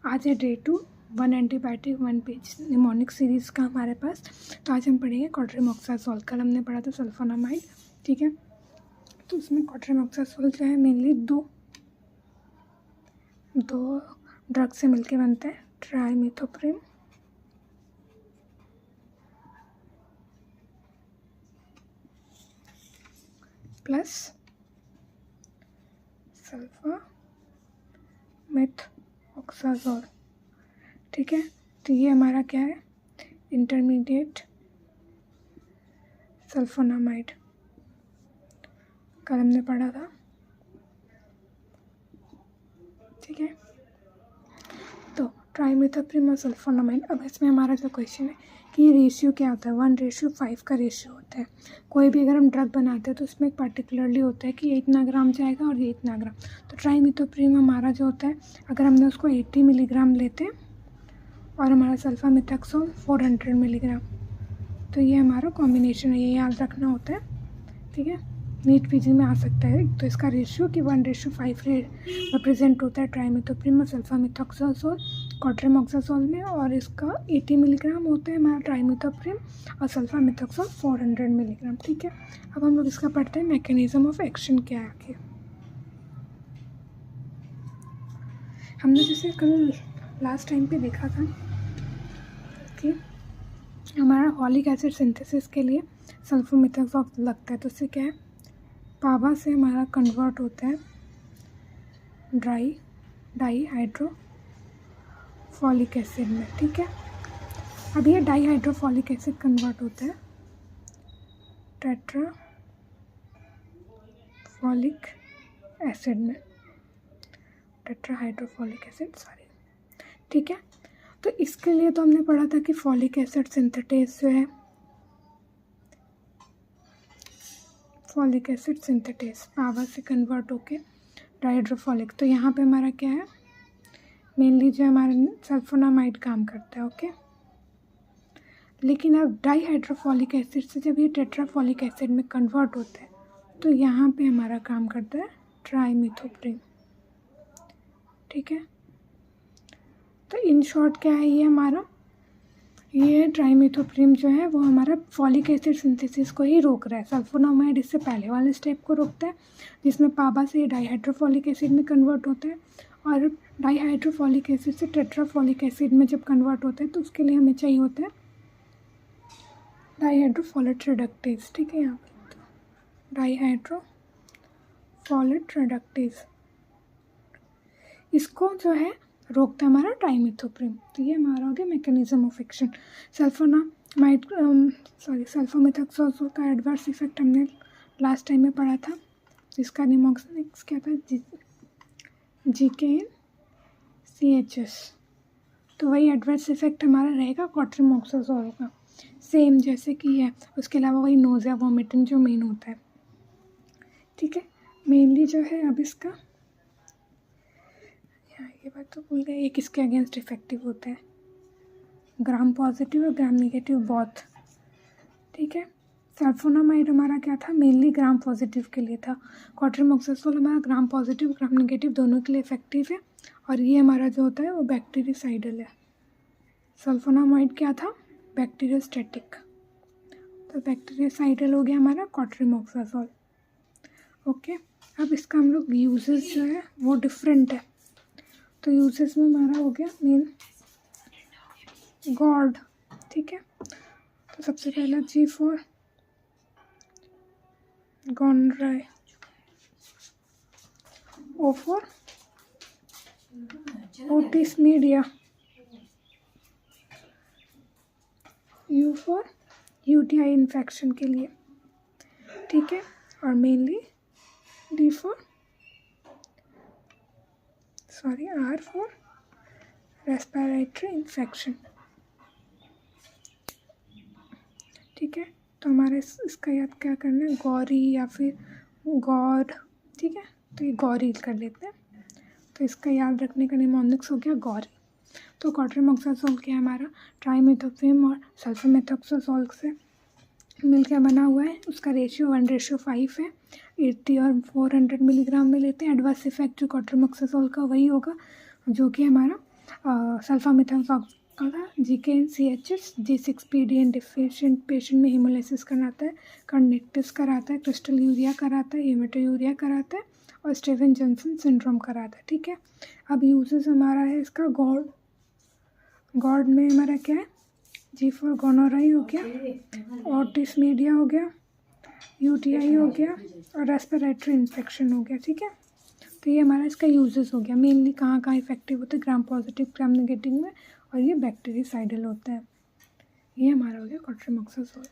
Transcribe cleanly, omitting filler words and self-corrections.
आज है day 2, 1 antibiotic 1 page mnemonic series का हमारे पास। तो आज हम पढ़ेंगे क्वाट्रेमोक्साजोल। कल हमने पढ़ा था सल्फोनामाइड, ठीक है। तो उसमें क्वाट्रेमोक्साजोल जो है मेनली दो ड्रग से मिलके बनता है, ट्राइमिथोप्रिम प्लस सल्फामेथोक्साजोल, ठीक है। तो ये हमारा क्या है, इंटरमीडिएट सल्फोनामाइड, कल हमने पढ़ा था, ठीक है। तो ट्राइमिथोप्रिम और सल्फोनामाइड। अब इसमें हमारा जो क्वेश्चन है कि ये रेशियो क्या होता है, 1:5 का रेशियो होता है। कोई भी अगर हम ड्रग बनाते हैं तो उसमें पर्टिकुलरली होता है कि ये इतना ग्राम जाएगा और ये इतना ग्राम। तो ट्राइमिथोप्रिम हमारा जो होता है, अगर हमने उसको 80 मिलीग्राम लेते हैं और हमारा सल्फामेथोक्सोल 400 मिलीग्राम, तो ये हमारा कॉम्बिनेशन है, ये याद रखना होता है, ठीक है। नीट पीजी में आ सकता है। तो इसका रेशियो कि 1:5 रिप्रेजेंट होता है ट्राइमिथोप्रिम और सल्फामेथोक्साजोल क्वाट्रेमोक्साजोल में, और इसका 80 मिलीग्राम होता है हमारा ट्राइमिथोप्रिम और सल्फामेथोक्सोल 400 मिलीग्राम, ठीक है। अब हम लोग इसका पढ़ते हैं मैकेनिज्म ऑफ एक्शन क्या है आखिर। हमने जैसे कल लास्ट टाइम पे देखा था कि हमारा फॉलिक एसिड सिंथेसिस के लिए सल्फोमेथोक्सोल लगता है। तो उससे क्या है, पाबा से हमारा कन्वर्ट होता है डाईहाइड्रोफॉलिक एसिड में, ठीक है। अब ये डाईहाइड्रोफॉलिक एसिड कन्वर्ट होता है टेट्राफॉलिक एसिड में, टेट्राहाइड्रोफॉलिक एसिड, सॉरी, ठीक है। तो इसके लिए तो हमने पढ़ा था कि फॉलिक एसिड सिंथेटेज जो है, फॉलिक एसिड सिंथेटेज पावा से कन्वर्ट होके डाइहाइड्रोफॉलिक। तो यहाँ पे हमारा क्या है, मेनली जो हमारा सल्फोनामाइड काम करता है, ओके। लेकिन अब डाइहाइड्रोफॉलिक एसिड से जब ये टेट्राफॉलिक एसिड में कन्वर्ट होता है तो यहाँ पे हमारा काम करता है ट्राइमिथोप्रिम, ठीक है। तो इन शॉर्ट क्या है, ये हमारा ये ट्राइमिथोप्रिम जो है वो हमारा फॉलिक एसिड सिंथेसिस को ही रोक रहा है। सल्फोनामाइड इससे पहले वाले स्टेप को रोकता है जिसमें पाबा से डाइहाइड्रोफॉलिक एसिड में कन्वर्ट होता है, और डाइहाइड्रोफॉलिक एसिड से टेट्राफॉलिक एसिड में जब कन्वर्ट होता है तो उसके लिए हमें चाहिए होता है डाइहाइड्रोफॉलेट रिडक्टेज, ठीक है। यहाँ पर तो डाइहाइड्रोफॉलेट रिडक्टेज इसको जो है रोकता है हमारा ट्राइमिथोप्रिम। तो ये हमारा हो गया मैकेनिज्म ऑफ एक्शन। सल्फोमेथोक्साजोल का एडवर्स इफेक्ट हमने लास्ट टाइम में पढ़ा था, जिसका निमोनिक्स क्या था, GKN-CHS। तो वही एडवर्स इफेक्ट हमारा रहेगा क्वाट्रेमोक्साजोल का, सेम जैसे कि है। उसके अलावा वही नोज़िया वॉमिटिंग जो मेन होता है, ठीक है। मेनली जो है अब इसका, ये बात तो भूल गए, एक इसके अगेंस्ट इफेक्टिव होता है, ग्राम पॉजिटिव और ग्राम नेगेटिव बहुत, ठीक है। सल्फोनामाइड हमारा क्या था, मेनली ग्राम पॉजिटिव के लिए था। क्वाट्रेमोक्साजोल हमारा ग्राम पॉजिटिव ग्राम नेगेटिव दोनों के लिए इफेक्टिव है, और ये हमारा जो होता है वो बैक्टीरिसाइडल है। सल्फोनामाइड क्या था, बैक्टीरियोस्टैटिक। तो बैक्टीरियोसाइडल हो गया हमारा क्वाट्रेमोक्साजोल, ओके। अब इसका हम लोग यूजेस जो है वो डिफरेंट है। तो यूजेस में हमारा हो गया मेन गॉड, ठीक है। तो सबसे पहला G for gonorrhoea, O for otitis media, U for UTI infection के लिए, ठीक है। और mainly R for respiratory infection, ठीक है। तो हमारे इसका याद क्या करना है, गौरी या फिर गॉड, ठीक है। तो ये गौरी कर लेते हैं। तो इसका याद रखने का निमोनिक्स हो गया गौरी। तो क्वाट्रेमोक्साजोल क्या है हमारा, ट्राइमिथोप्रिम और सल्फोमेथोक्साजोल से मिलकर बना हुआ है। उसका रेशियो 1:5 है। 80 और 400 मिलीग्राम में लेते हैं। एडवर्स इफेक्ट जो क्वाट्रेमोक्साजोल का वही होगा जो कि हमारा सल्फामिथाइल GKN-CHS, G6PD डिफिशिएंट पेशेंट में हेमोलाइसिस कराता है, कर्नेक्टिस कराता है, क्रिस्टल यूरिया कराता है, हेमेटोयूरिया कराता है और स्टीवन जॉनसन सिंड्रोम कराता है। ठीक है, अब यूजेस हमारा है इसका गॉड में हमारा क्या है, G फॉर गोनोराई हो गया, ऑटिस मीडिया हो गया, UTI हो गया और रेस्पिरेटरी इन्फेक्शन हो गया। ठीक है, तो ये हमारा इसका यूजेस हो गया। मेनली कहाँ कहाँ इफेक्टिव होता है, ग्राम पॉजिटिव ग्राम नेगेटिव में, और ये बैक्टीरियासाइडल होता है। ये हमारा हो गया क्वाट्रेमोक्साजोल।